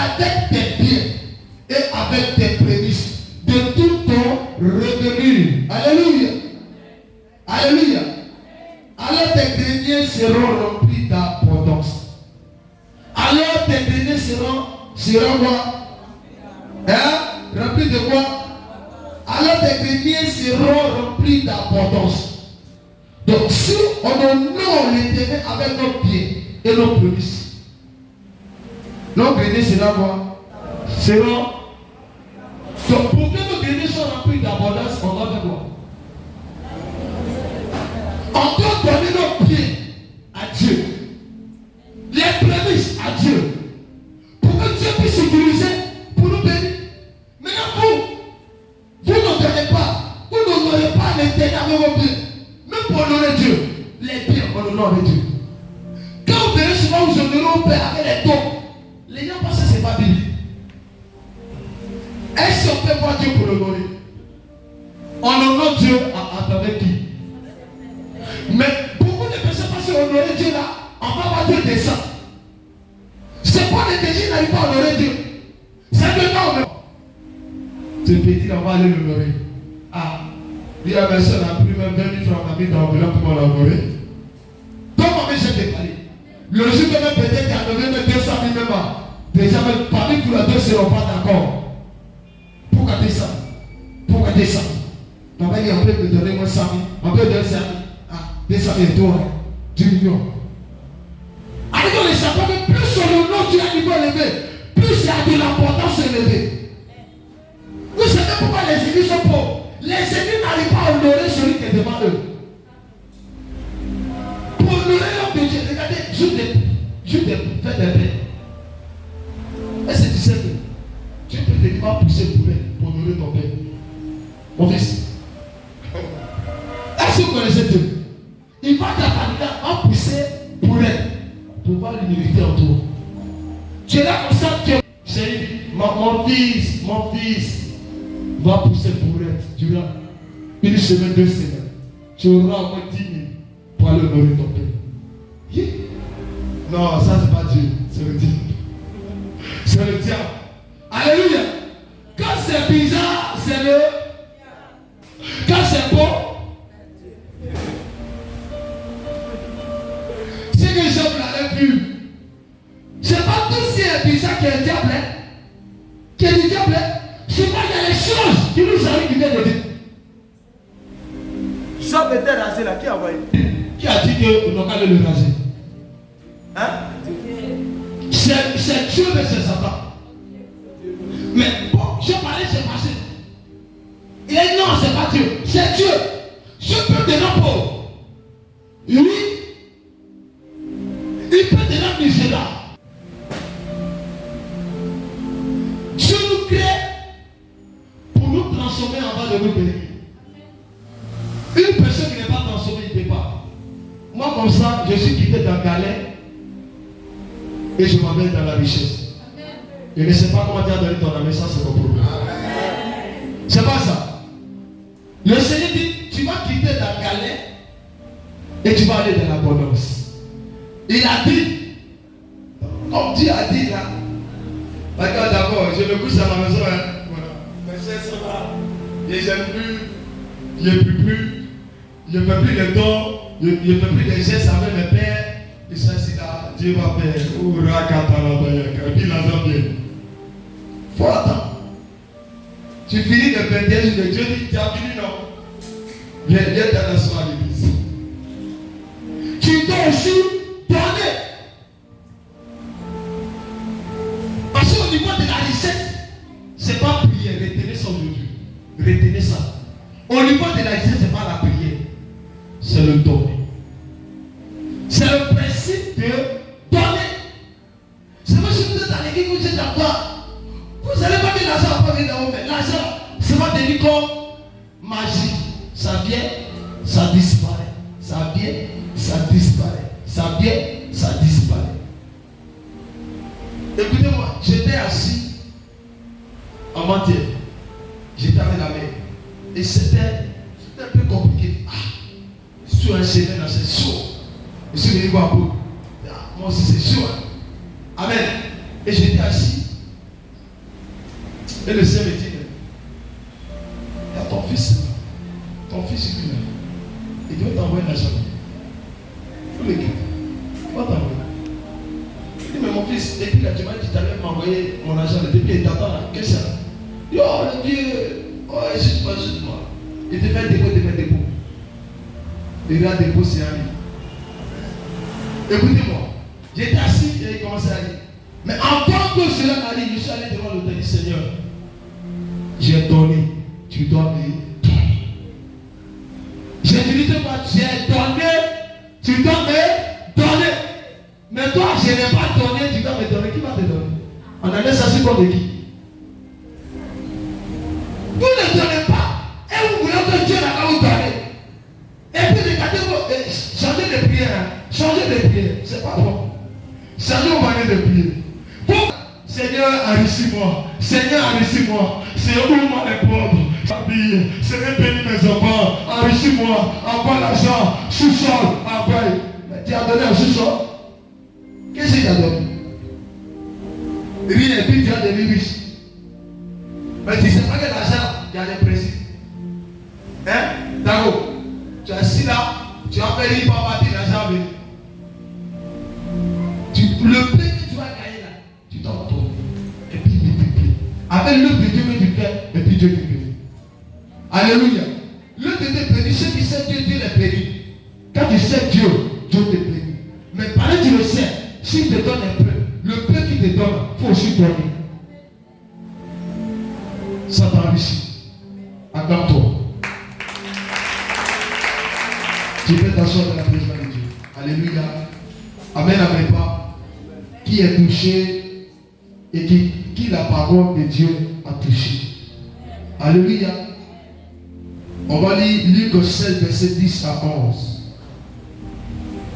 avec tes biens et avec tes prémices de tout ton revenu. Alléluia. Alléluia. Alors tes greniers seront remplis d'abondance. Alors tes greniers seront quoi? Remplis de quoi? Alors tes greniers seront remplis d'abondance. Donc si on honore l'Éternel avec nos pieds et nos prémices, nos greniers seront quoi? Seront. Donc pour que nos greniers soient remplis d'abondance, on doit faire quoi? On doit donner nos pieds à Dieu, les prémices à Dieu, pour que Dieu puisse utiliser pour nous bénir. Maintenant vous n'honorez pas, vous n'honorez pas l'Éternel avec vos pieds. Même pour honorer Dieu, les biens, on honore Dieu. Quand vous venez souvent vous honorez au Père avec les dons, les gens pensent que ce n'est pas biblique. Est-ce qu'on peut voir Dieu pour l'honorer? On honore Dieu à travers qui? Mais beaucoup de personnes pensent honorer Dieu là, on va voir Dieu descendre. C'est pas les désirs n'arrivent pas à honorer Dieu. C'est maintenant même. Ce petit, on va aller l'honorer. Ah, il y a personne qui a pris même 20 000 francs à mis dans l'enveloppe pour l'honorer. Donc, on va essayer de parler. Le jour de même peut-être qu'il y a donné même 200 000 même. Déjà, même parmi tous les deux ne seront pas d'accord. Pour garder ça. Pour garder ça. Papa dit, on peut me donner moins 100 000. On peut donner 5 000. 200 000 toi, 10 millions. Alors les sapins, plus sur le nom du niveau élevé, plus il y a de l'importance élevée. Vous savez pourquoi les églises sont pauvres? Les églises n'arrivent pas à honorer celui qui est devant eux. Pour honorer l'homme de Dieu, regardez, juste faire des paix. Est-ce que tu sais que tu peux te pas pousser pour honorer ton père? Mon fils. Est-ce que vous connaissez Dieu? Il va ta pousser pour elle, pour voir l'humilité en toi. Tu es là comme ça, c'est mon fils va pousser pour elle durant une semaine, 2 semaines. Tu auras au moins 10 000 pour aller honorer ton père. Yeah. Non, ça c'est pas Dieu, c'est le diable. C'est le diable. Alléluia. Quand c'est bizarre, c'est le. Quand c'est bon, c'est que Job l'avait vu. C'est pas tout ce qui est bizarre qui est diable, qui est du diable. C'est pas il y a les choses qui nous arrivent qui viennent de dire. Job était rasé là, qui a envoyé? Qui a dit que l'on allait le raser? Hein? C'est Dieu, mais c'est Satan. Mais bon, je parlais, c'est passé. Il est non, c'est pas Dieu, c'est Dieu. Je peux te rendre pauvre. Lui, il peut te rendre misérable. Dieu nous crée pour nous transformer en bas de nous bénir. Une personne qui n'est pas transformée, il ne peut pas. Moi, comme ça, je suis quitté dans le galet et je m'amène dans la richesse. Je ne sais pas comment tu as donné ton ami, ça c'est mon problème. C'est pas ça. Le Seigneur dit, tu vas quitter ta galère et tu vas aller dans l'abondance. Il a dit, comme Dieu a dit là, d'accord, d'accord, je me couche à ma maison, hein. Voilà. Mes chers sont là, et j'aime plus, je ne peux plus, je ne fais plus les dons, je ne fais plus les gestes avec mes pères. Et ça c'est là, Dieu va faire, ou il faut attendre. Tu finis le 21 jours de Dieu dit, tu as fini non? Viens t'asseoir à l'église. Tu dois aussi donner. Parce qu'au niveau de la richesse, ce n'est pas prier, retenez ça aujourd'hui. Retenez ça. Au niveau de la richesse, ce n'est pas la prière, c'est le donner. C'est le principe de donner. C'est pas si vous êtes à l'église, vous êtes d'accord. Vous n'allez pas dire l'argent va pas venir dans vos mains. L'argent, c'est pas devenu comme magie. Ça vient, ça disparaît. Ça vient, ça disparaît. Ça vient, ça disparaît. Écoutez-moi, j'étais assis en matière. J'étais avec la main. Et c'était un peu compliqué. Sur un chemin, c'est chaud. Je suis venu voir vous. Moi aussi, c'est chaud. Amen. Et j'étais assis. Et le Seigneur me dit, il y a ton fils là. Ton fils lui là. Il doit t'envoyer l'argent. Il faut l'écrire. Il va t'envoyer. Il dit, mais mon fils, et puis là, tu m'as dit, tu allais m'envoyer mon argent. Depuis il t'attend là. Qu'est-ce que c'est là? Il dit, oh le Dieu, oh excuse-moi, excuse-moi. Il te fait dépôt, il te fait dépôt. Il a dépôt, c'est un livre. Écoutez-moi, j'étais assis et il commençait à dire. Mais en tant que cela m'arrive, je suis allé devant l'autel du Seigneur. J'ai donné, tu dois me donner. J'ai dit, j'ai donné, tu dois me donner. Mais toi, je n'ai pas donné, tu dois me donner. Qui va te donner? On allait s'assurer comme de qui? Vous ne donnez pas. Et vous voulez que Dieu n'a pas vous donner. Et puis regardez-vous, changez de prière. Changez de prière. C'est pas bon. Changez vos manières de prier. Seigneur, enrichis-moi. Seigneur, enrichis-moi. Seigneur, ouvre-moi les portes. Seigneur, bénis mes enfants. Enrichis-moi. Envoie l'argent. Sous-sol. Envoie. Tu as donné un sous-sol. Qu'est-ce qu'il t'a donné? Rien. Et puis tu as des riches. Mais tu ne sais pas que l'argent, il y a des principes. Hein? D'accord. Tu es assis là. Tu as fait l'île par bâtir l'argent. Le prix que tu vas gagner là, tu t'en retournes. Et puis il multiplie. Avec l'œuvre de Dieu que tu fais, et puis Dieu te bénit. Alléluia. L'œuvre de Dieu bénit. Ceux qui savent Dieu, Dieu les bénit. Quand tu sais Dieu, Dieu te bénit. Mais pendant que tu le sais, s'il te donne un peu, le peu qu'il te donne, il faut aussi donner. Ça t'enrichit. Acclame-toi. Tu peux t'asseoir dans la présence de Dieu. Alléluia. Amen, amen pas. Qui est touché et qui la parole de Dieu a touché. Alléluia. On va lire Luc 16, verset 10 à 11.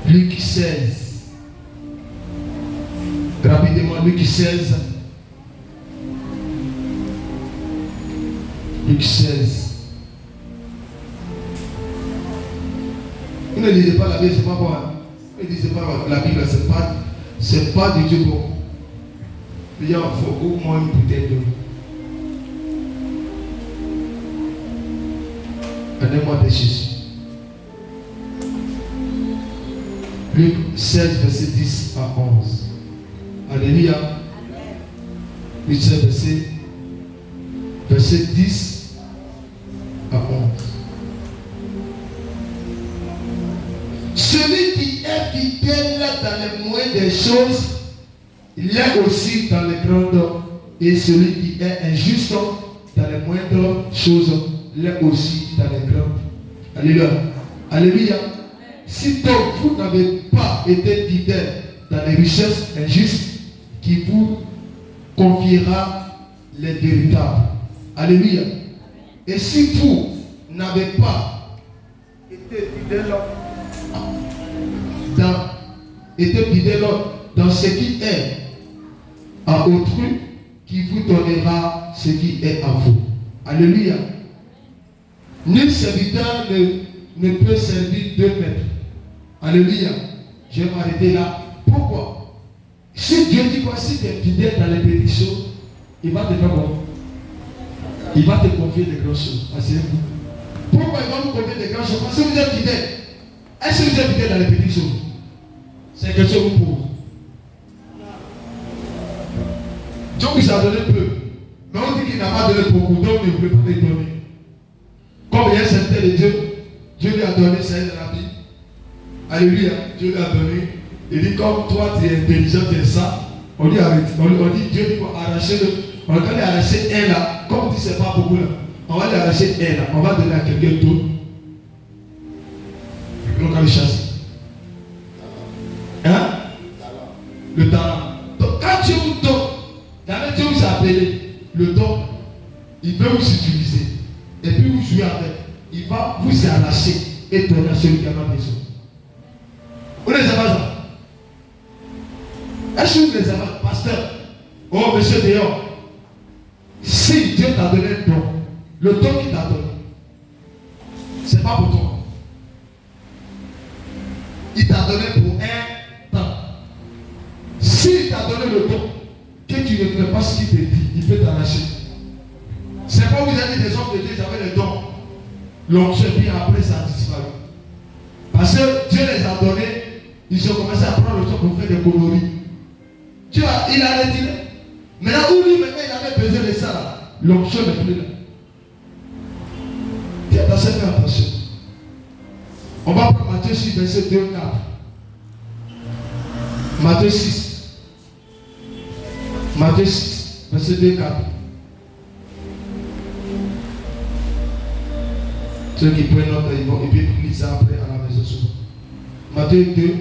Luc 16. Rapidement, Luc 16. Luc 16. Vous ne lisez pas la Bible, c'est pas bon. Ne lisez pas la Bible, c'est pas de Dieu bon. Il faut au moins une bouteille d'eau. Donnez-moi des Jésus. Luc 16, verset 10 à 11. Alléluia. Luc 16, verset 10 à 11. Celui qui est fidèle dans les moindres des choses, il l'est aussi dans les grandes. Et celui qui est injuste dans les moindres choses, il l'est aussi dans les grandes. Alléluia. Alléluia. Si donc vous n'avez pas été fidèle dans les richesses injustes, qui vous confiera les véritables. Alléluia. Et si vous n'avez pas été fidèle dans ce qui est à autrui, qui vous donnera ce qui est à vous. Alléluia. Nul serviteur ne peut servir deux maîtres. Alléluia. Je vais m'arrêter là. Pourquoi? Si Dieu dit quoi, si tu es fidèle dans les petites choses, il va te faire quoi? Il va te confier des grandes choses. Asseyez-vous. Pourquoi il va vous confier des grandes choses? Parce que vous êtes fidèle. Est-ce que vous êtes fidèle dans les petites choses? C'est quelque chose vous pose. Dieu vous a donné peu. Mais on dit qu'il n'a pas donné beaucoup, donc il ne voulait pas les donner. Comme il y a un certain de Dieu, Dieu lui a donné ça dans la Bible. Alléluia, Dieu lui a donné. Il dit comme toi tu es intelligent, tu es ça. On dit arrête. On dit Dieu dit qu'on arracher le. On va lui arracher un là. Comme on dit c'est pas beaucoup là. On va lui arracher un là. On va donner à quelqu'un d'autre. On va le chasser. Hein? Le talent. Donc quand Dieu vous donne, Dieu vous a appelé, le don, il veut vous utiliser. Et puis vous jouez avec. Il va vous arracher et donner à celui qui en a besoin. Vous les avez ça? Est-ce que vous les avez, pasteur? Oh, monsieur Déon. Si Dieu t'a donné un don, le don qu'il t'a donné, c'est pas pour toi. Il t'a donné pour un temps. S'il t'a donné le don, que tu ne fais pas ce qu'il te dit, il peut t'arracher. C'est pas vous avez des hommes de Dieu, ils avaient les dons. L'onction, puis après ça a disparu. Parce que Dieu les a donnés, ils ont commencé à prendre le temps pour faire des coloris. Il a retiré. Maintenant, où lui, maintenant, il avait besoin de ça là. L'onction n'est plus là. Dieu a fait attention. On va prendre Matthieu 6, verset 2, 4. Matthieu 6. Matthieu 6, verset 2, 4. Ceux qui prennent note, ils vont lire ça après à la maison souvent. Matthieu 2.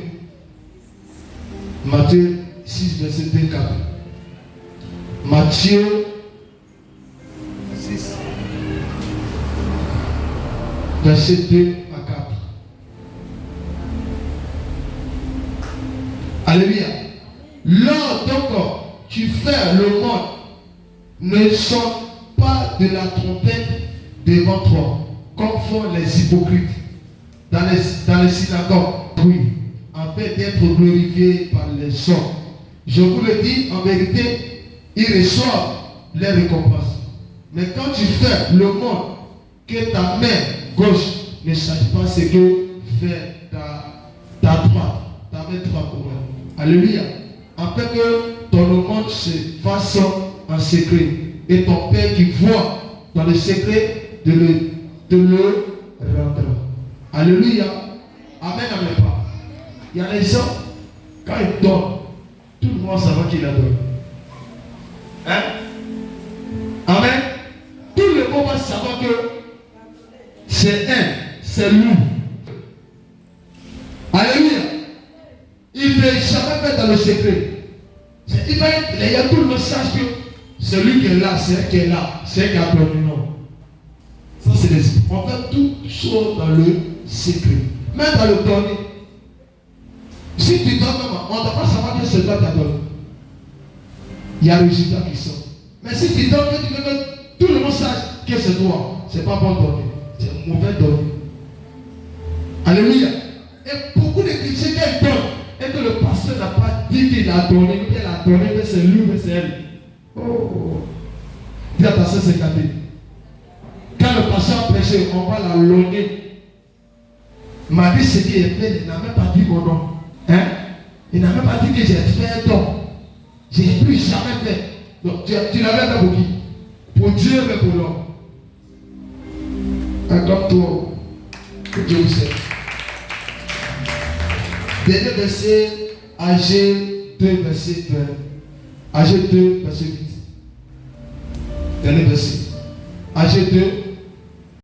Matthieu 6, verset 2, 4. Matthieu 6, verset 2 à 4. Alléluia. Lors donc tu fais le monde, ne sonne pas de la trompette devant toi, comme font les hypocrites dans les synagogues, oui, en fait d'être glorifiés par les hommes. Je vous le dis en vérité, ils reçoivent les récompenses. Mais quand tu fais le monde, que ta main gauche ne sache pas ce que fait ta droite, ta main droite au moins. Alléluia. Afin que ton monde se fasse en secret. Et ton Père qui voit dans le secret de le rendre. Alléluia. Amen, amen pas. Il y a des gens, quand ils donnent, tout le monde saura qu'il a donné. Hein? Amen. Tout le monde va savoir que c'est lui. Alléluia. Il ne jamais fait dans le secret. Il y a tout le monde sache que celui qui est là, c'est elle qui est là, c'est elle qui a donné non. Ça c'est des. On fait tout chose dans le secret. Même dans le donner. Si tu donnes, on ne doit pas savoir que c'est toi qui as donné. Il y a le résultat qui sort. Mais si tu donnes, tu veux que tout le monde sache que c'est toi. C'est pas bon donner. C'est mauvais donner. Alléluia. Et beaucoup de chrétiens qui donnent. Et que le pasteur n'a pas dit qu'il a donné, mais qu'il a donné, mais c'est lui, mais c'est elle. Oh. Dis attention, c'est cadeau. Quand le pasteur a prêché, on va la longuer. Il m'a dit ce qu'il a fait, il n'a même pas dit mon nom. Hein? Il n'a même pas dit que j'ai fait un don. Je n'ai plus jamais fait. Donc tu l'avais fait pour qui? Pour Dieu, mais pour l'homme. Comme toi, que Dieu vous sait. Dernier verset, Agé 2, verset 20. Agé 2, verset 8. Dernier verset. Agé 2,